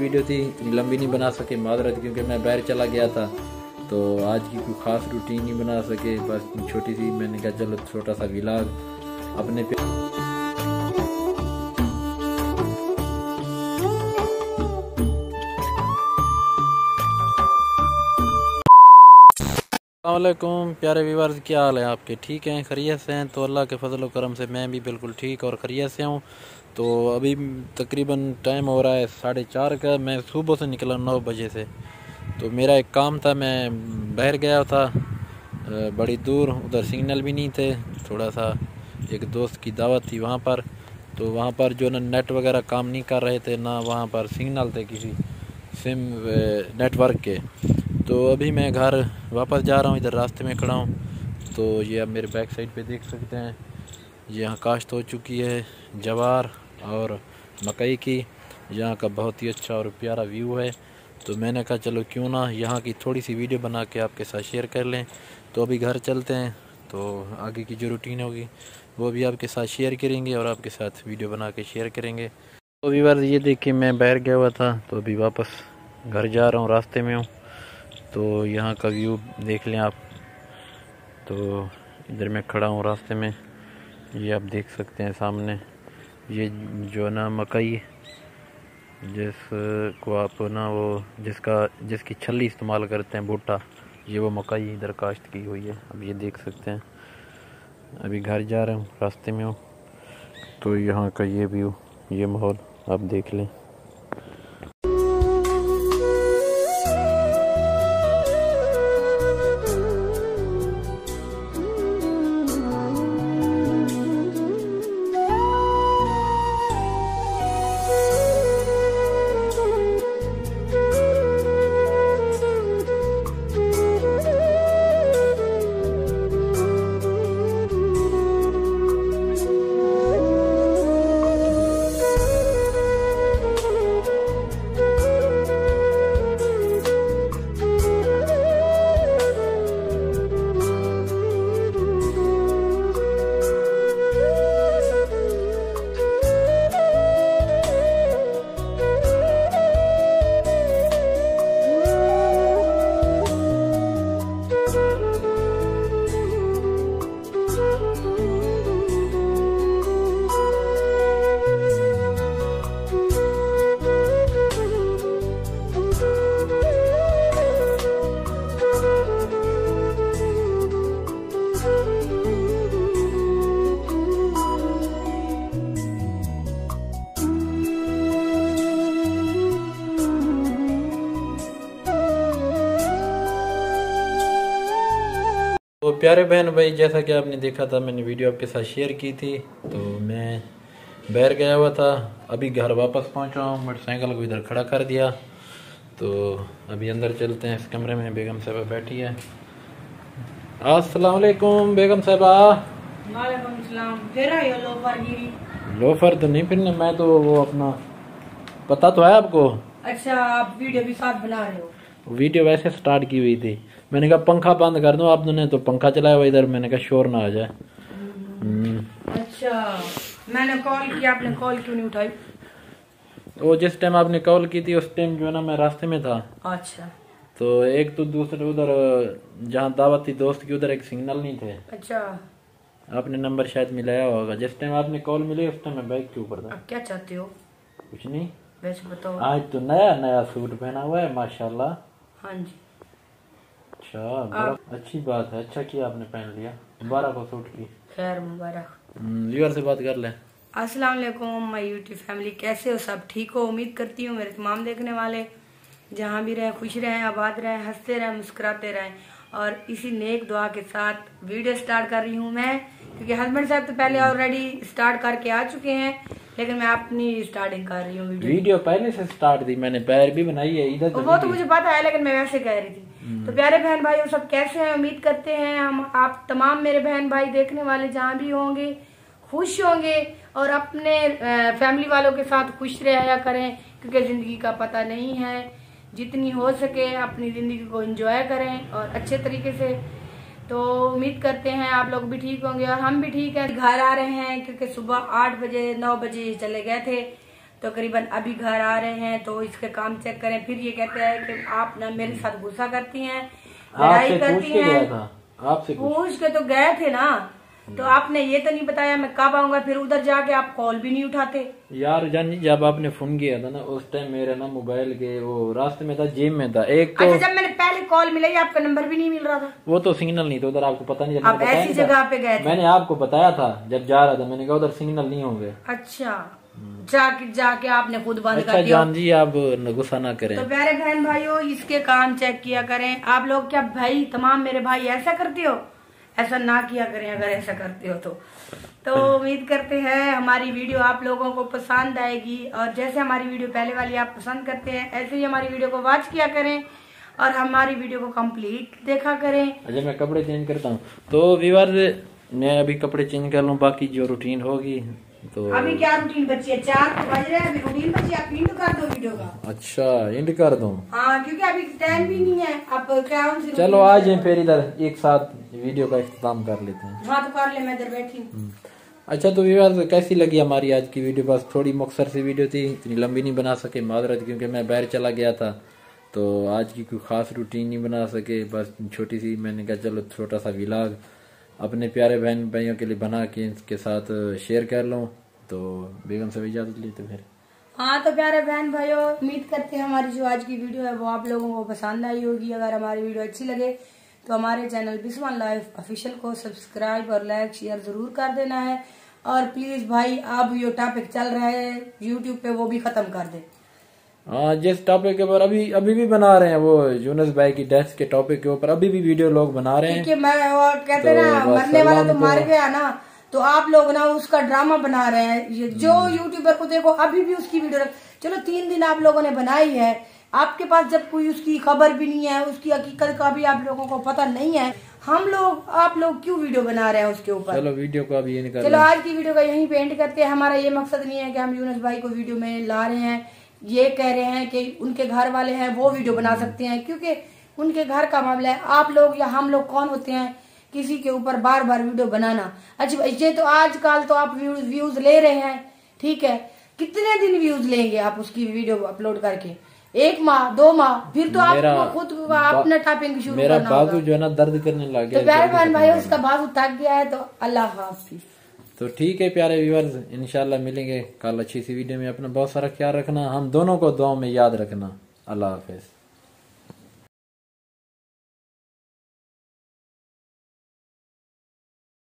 Video थी, इतनी लंबी नहीं बना सके, माजरत, क्योंकि मैं बाहर चला गया था तो आज की कोई ख़ास रूटीन नहीं बना सके। बस छोटी सी मैंने कहा चलो छोटा सा व्लॉग अपने पे। अस्सलामुअलैकुम प्यारे व्यूअर्स, क्या हाल है आपके? ठीक हैं, खैरियत से हैं? तो अल्लाह के फजल व करम से मैं भी बिल्कुल ठीक और खैरियत से हूँ। तो अभी तकरीबन टाइम हो रहा है 4:30 का। मैं सुबह से निकला 9 बजे से। तो मेरा एक काम था, मैं बाहर गया था बड़ी दूर, उधर सिग्नल भी नहीं थे। थोड़ा सा एक दोस्त की दावत थी वहाँ पर, तो वहाँ पर जो नेट वगैरह काम नहीं कर रहे थे, ना वहाँ पर सिग्नल थे किसी सिम नेटवर्क के। तो अभी मैं घर वापस जा रहा हूँ, इधर रास्ते में खड़ा हूँ। तो ये आप मेरे बैक साइड पे देख सकते हैं, यहाँ काश्त हो चुकी है जवार और मकई की। यहाँ का बहुत ही अच्छा और प्यारा व्यू है। तो मैंने कहा चलो क्यों ना यहाँ की थोड़ी सी वीडियो बना के आपके साथ शेयर कर लें। तो अभी घर चलते हैं, तो आगे की जो रूटीन होगी वो भी आपके साथ शेयर करेंगे और आपके साथ वीडियो बना के शेयर करेंगे। तो व्यूअर्स ये देखिए, मैं बाहर गया हुआ था तो अभी वापस घर जा रहा हूँ, रास्ते में हूँ। तो यहाँ का व्यू देख लें आप। तो इधर मैं खड़ा हूँ रास्ते में, ये आप देख सकते हैं सामने। ये जो ना मकई जिसको आप ना वो जिसकी छल्ली इस्तेमाल करते हैं, भुट्टा, ये वो मकई इधर काश्त की हुई है। अब ये देख सकते हैं। अभी घर जा रहा हूँ, रास्ते में हूँ। तो यहाँ का ये व्यू, ये माहौल आप देख लें। तो प्यारे बहन भाई, जैसा कि आपने देखा था, मैंने वीडियो आपके साथ शेयर की थी। तो मैं बाहर गया हुआ था, अभी घर वापस पहुंचा हूँ। मोटरसाइकिल को इधर खड़ा कर दिया। तो अभी अंदर चलते हैं। इस कमरे में बेगम साहबा बैठी है। अस्सलाम वालेकुम बेगम साहबा। वालेकुम सलाम। फिर आयो लोफरगिरी? लोफर तो नहीं फिरने, मैं तो वो अपना पता तो है आपको। अच्छा, आप वीडियो भी साथ बना रहे हो? वीडियो वैसे स्टार्ट की हुई थी, मैंने कहा पंखा बंद कर दूं, आपने तो पंखा चलाया हुआ इधर, मैंने कहा शोर ना आ जाए। अच्छा, मैंने कॉल किया, आपने कॉल क्यों नहीं उठाई? वो जिस टाइम आपने कॉल की थी उस टाइम जो है ना मैं रास्ते में था। अच्छा। तो एक तो दूसरे उधर जहाँ दावत थी दोस्त की, उधर एक सिग्नल नहीं थे। अच्छा, आपने नंबर शायद मिलाया होगा। जिस टाइम आपने कॉल मिली उस टाइम मैं बाइक के ऊपर था। अब क्या चाहते हो? कुछ नहीं, वैसे बताओ। आज तो नया नया सूट पहना हुआ है माशाल्लाह। हाँ जी। अच्छा, बड़ा अच्छी बात है, अच्छा किया आपने पहन लिया। मुबारक हो सूट की। खैर मुबारक। व्यूअर से बात कर ले। अस्सलाम वालेकुम माय यूट्यूब फैमिली, कैसे हो? सब ठीक हो? उम्मीद करती हूँ मेरे तमाम देखने वाले जहाँ भी रहें खुश रहें, आबाद रहें, हंसते रहें, मुस्कुराते रहें। और इसी नेक दुआ के साथ वीडियो स्टार्ट कर रही हूँ मैं, क्योंकि हस्बैंड साहब तो पहले ऑलरेडी स्टार्ट करके आ चुके हैं, लेकिन मैं अपनी स्टार्टिंग कर रही हूँ। वीडियो पहले से स्टार्ट थी, मैंने पैर भी बनाई है इधर। वो तो मुझे पता है, लेकिन मैं वैसे कह रही थी। तो प्यारे बहन भाई सब कैसे हैं? उम्मीद करते हैं हम आप तमाम मेरे बहन भाई देखने वाले जहाँ भी होंगे खुश होंगे और अपने फैमिली वालों के साथ खुश रहा करें, क्योंकि जिंदगी का पता नहीं है। जितनी हो सके अपनी जिंदगी को एंजॉय करें और अच्छे तरीके से। तो उम्मीद करते हैं आप लोग भी ठीक होंगे और हम भी ठीक हैं। घर आ रहे हैं क्योंकि सुबह 8 बजे 9 बजे चले गए थे, तकरीबन अभी घर आ रहे हैं, तो इसके काम चेक करें। फिर ये कहते हैं कि आप ना मेरे साथ गुस्सा करती हैं, लड़ाई करती हैं। आपसे पूछ के तो गए थे ना, तो आपने ये तो नहीं बताया मैं कब आऊंगा। फिर उधर जाके आप कॉल भी नहीं उठाते यार। जानी जब आपने फोन किया था ना, उस टाइम मेरा ना मोबाइल के वो रास्ते में था, जेब में था एक तो। अच्छा, जब मैंने पहले कॉल मिलाई आपका नंबर भी नहीं मिल रहा था। वो तो सिग्नल नहीं था उधर, आपको पता नहीं। आप ऐसी जगह पे गए थे। मैंने आपको बताया था जब जा रहा था, मैंने कहा उधर सिग्नल नहीं होंगे। अच्छा, जाके आपने खुद बंद अच्छा, कर दिया। जान जी आप गुस्सा ना करें। तो प्यारे बहन भाइयों, इसके काम चेक किया करें। आप लोग क्या भाई, तमाम मेरे भाई ऐसा करते हो? ऐसा ना किया करें अगर ऐसा करते हो तो उम्मीद करते हैं हमारी वीडियो आप लोगों को पसंद आएगी। और जैसे हमारी वीडियो पहले वाली आप पसंद करते हैं, ऐसे ही हमारी वीडियो को वॉच किया करें और हमारी वीडियो को कंप्लीट देखा करें। अच्छा, मैं कपड़े चेंज करता हूँ तो व्यूअर्स, मैं अभी कपड़े चेंज कर लूँ, बाकी जो रूटीन होगी तो। अभी क्या रूटीन बची है? 4 बज रहे हैं, अभी रूटीन बची है। आप एंड कर दो वीडियो का। अच्छा, एंड कर दूं? हाँ, क्योंकि अभी टाइम भी नहीं है। आप क्या चलो आ जाए फिर इधर एक साथ वीडियो का इख्तिताम कर लेते हैं। हाँ, तो कर ले, मैं इधर बैठी हूँ। अच्छा, तो व्यूअर्स कैसी लगी हमारी आज की वीडियो? बस थोड़ी मुख्तसर सी वीडियो थी, इतनी लंबी नहीं बना सके, माजरत, क्योंकि मैं बाहर चला गया था तो आज की कोई खास रूटीन नहीं बना सके। बस छोटी सी, मैंने कहा चलो छोटा सा व्लॉग अपने प्यारे बहन भाइयों के लिए बना के इसके साथ शेयर कर लूँ। तो बेगम से इजाजत लेते फिर। हाँ, तो प्यारे बहन भाइयों, उम्मीद करते हैं हमारी जो आज की वीडियो है वो आप लोगों को पसंद आई होगी। अगर हमारी वीडियो अच्छी लगे तो हमारे चैनल बिस्मिल्लाह लाइफ ऑफिशियल को सब्सक्राइब और लाइक शेयर जरूर कर देना है। और प्लीज भाई, अब ये टॉपिक चल रहा है यूट्यूब पे, वो भी खत्म कर दे। हाँ, जिस टॉपिक के ऊपर अभी भी बना रहे हैं, वो यूनुस भाई की डेथ के टॉपिक के ऊपर अभी भी वीडियो लोग बना रहे हैं। मैं वो कहते ना, मरने वाला तो मर गया ना, तो आप लोग ना उसका ड्रामा बना रहे हैं। ये जो यूट्यूबर को देखो अभी भी उसकी वीडियो, चलो 3 दिन आप लोगों ने बनाई है, आपके पास जब कोई उसकी खबर भी नहीं है, उसकी हकीकत का भी आप लोगों को पता नहीं है, आप लोग क्यों वीडियो बना रहे हैं उसके ऊपर? चलो वीडियो को अभी ये नहीं कर। चलो आज की वीडियो का यहीं पे एंड करते हैं। हमारा ये मकसद नहीं है कि हम यूनुस भाई को वीडियो में ला रहे हैं, ये कह रहे हैं कि उनके घर वाले हैं वो वीडियो बना सकते हैं, क्योंकि उनके घर का मामला है। आप लोग या हम लोग कौन होते हैं किसी के ऊपर बार बार वीडियो बनाना? अच्छा, ये तो आजकल तो आप व्यूज ले रहे हैं, ठीक है, कितने दिन व्यूज लेंगे आप उसकी वीडियो अपलोड करके? 1 माह 2 माह, फिर तो आपको खुद अपना टाइपिंग शुरू करना होगा। मेरा बाजू जो है ना दर्द करने लग गया। तो प्यारे बहन भाई, उसका बाजू थक गया है, तो अल्लाह हाफिज। तो ठीक है प्यारे व्यूअर्स, इंशाल्लाह मिलेंगे कल अच्छी सी वीडियो में। अपना बहुत सारा ख्याल रखना, हम दोनों को दुआओं में याद रखना। अल्लाह हाफिज।